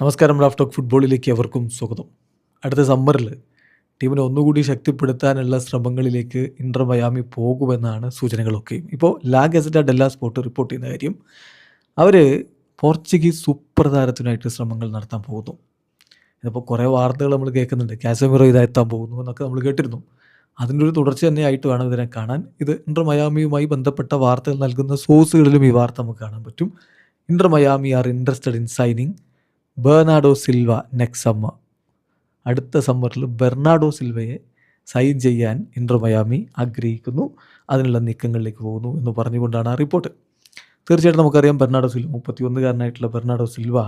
നമസ്കാരം. Raf talk ഫുട്ബോളിലേക്ക് അവർക്കും സ്വാഗതം. അടുത്ത സമ്മറിൽ ടീമിനെ ഒന്നുകൂടി ശക്തിപ്പെടുത്താനുള്ള ശ്രമങ്ങളിലേക്ക് ഇന്റർ മയാമി പോകുമെന്നാണ് സൂചനകളൊക്കെയും. ഇപ്പോൾ ലാ ഗസറ്റ ഡെല്ല സ്പോർട്ട് റിപ്പോർട്ട് ചെയ്യുന്ന കാര്യം, അവർ പോർച്ചുഗീസ് സൂപ്പർ താരത്തിനായിട്ട് ശ്രമങ്ങൾ നടത്താൻ പോകുന്നു. ഇതിപ്പോൾ കുറേ വാർത്തകൾ നമ്മൾ കേൾക്കുന്നുണ്ട്. കാസമിറോ ഇതെത്താൻ പോകുന്നു എന്നൊക്കെ നമ്മൾ കേട്ടിരുന്നു. അതിൻ്റെ ഒരു തുടർച്ച തന്നെയായിട്ട് വേണം ഇതിനെ കാണാൻ. ഇത് ഇന്റർ മയാമിയുമായി ബന്ധപ്പെട്ട വാർത്തകൾ നൽകുന്ന സോഴ്സുകളിലും ഈ വാർത്ത നമുക്ക് കാണാൻ പറ്റും. Inter Miami are interested in signing Bernardo Silva next summer. അടുത്ത സമ്മറിൽ ബെർണാഡോ സിൽവയെ സൈൻ ചെയ്യാൻ ഇന്റർ മയാമി ആഗ്രഹിക്കുന്നു, അതിനുള്ള നീക്കങ്ങളിലേക്ക് പോകുന്നു എന്ന് പറഞ്ഞുകൊണ്ടാണ് ആ റിപ്പോർട്ട്. തീർച്ചയായിട്ടും നമുക്കറിയാം, ബെർണാഡോ സിൽവ 31കാരനായിട്ടുള്ള ബെർണാഡോ സിൽവ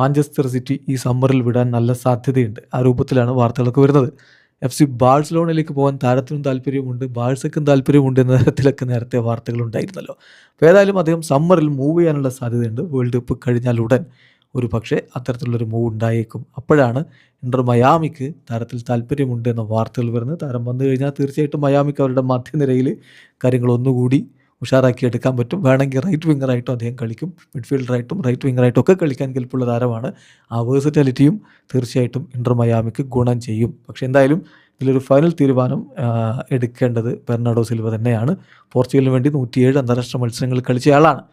മാഞ്ചസ്റ്റർ സിറ്റി ഈ സമ്മറിൽ വിടാൻ നല്ല സാധ്യതയുണ്ട്. ആ രൂപത്തിലാണ് വാർത്തകളൊക്കെ വരുന്നത്. FC ബാഴ്സലോണയിലേക്ക് പോകാൻ താരത്തിനും താല്പര്യമുണ്ട്, ബാഴ്സയ്ക്കും താല്പര്യമുണ്ട് എന്ന തരത്തിലൊക്കെ നേരത്തെ വാർത്തകൾ ഉണ്ടായിരുന്നല്ലോ. അപ്പോൾ ഏതായാലും അദ്ദേഹം സമ്മറിൽ മൂവ് ചെയ്യാനുള്ള സാധ്യതയുണ്ട്. വേൾഡ് കപ്പ് കഴിഞ്ഞാൽ ഉടൻ ഒരു പക്ഷേ അത്തരത്തിലുള്ളൊരു മൂവ് ഉണ്ടായേക്കും. അപ്പോഴാണ് ഇന്റർ മയാമിക്ക് താരത്തിൽ താല്പര്യമുണ്ട് എന്ന വാർത്തകൾ വരുന്നത്. താരം വന്നു കഴിഞ്ഞാൽ തീർച്ചയായിട്ടും മയാമിക്ക് അവരുടെ മധ്യനിരയിൽ കാര്യങ്ങൾ ഒന്നുകൂടി ഉഷാറാക്കി എടുക്കാൻ പറ്റും. വേണമെങ്കിൽ റൈറ്റ് വിങ്ങറായിട്ടും അദ്ദേഹം കളിക്കും, മിഡ്ഫീൽഡറായിട്ടും റൈറ്റ് വിങ്ങറായിട്ടും ഒക്കെ കളിക്കാൻ കെൽപ്പുള്ള താരമാണ്. ആ വേഴ്സറ്റാലിറ്റിയും തീർച്ചയായിട്ടും ഇന്റർ മയാമിക്ക് ഗുണം ചെയ്യും. പക്ഷേ എന്തായാലും ഇതിലൊരു ഫൈനൽ തീരുമാനം എടുക്കേണ്ടത് ബെർണാഡോ സിൽവ തന്നെയാണ്. പോർച്ചുഗലിന് വേണ്ടി 107 അന്താരാഷ്ട്ര മത്സരങ്ങൾ കളിച്ചയാളാണ്.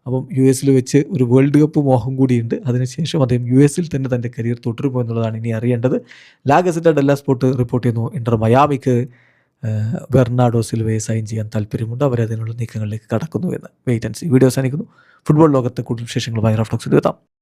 അപ്പം US വെച്ച് ഒരു വേൾഡ് കപ്പ് മോഹം കൂടിയുണ്ട്. അതിനുശേഷം അദ്ദേഹം US തന്നെ തൻ്റെ കരിയർ തുടരുമോ എന്നുള്ളതാണ് ഇനി അറിയേണ്ടത്. La Gazzetta dello Sport report ചെയ്യുന്നു, ഇന്റർ മയാമിക്ക് ബെർണാഡോ സിൽവയെ സൈൻ ചെയ്യാൻ താല്പര്യമുണ്ട്. അവരതിനുള്ള നീക്കങ്ങളിലേക്ക് കടക്കുന്നു എന്ന്. Wait and see. വീഡിയോ അവസാനിക്കുന്നു. ഫുട്ബോൾ ലോകത്തെ കൂടുതൽ വിശേഷങ്ങളുമായി റാഫ് ടോക്സിൽ എത്താം.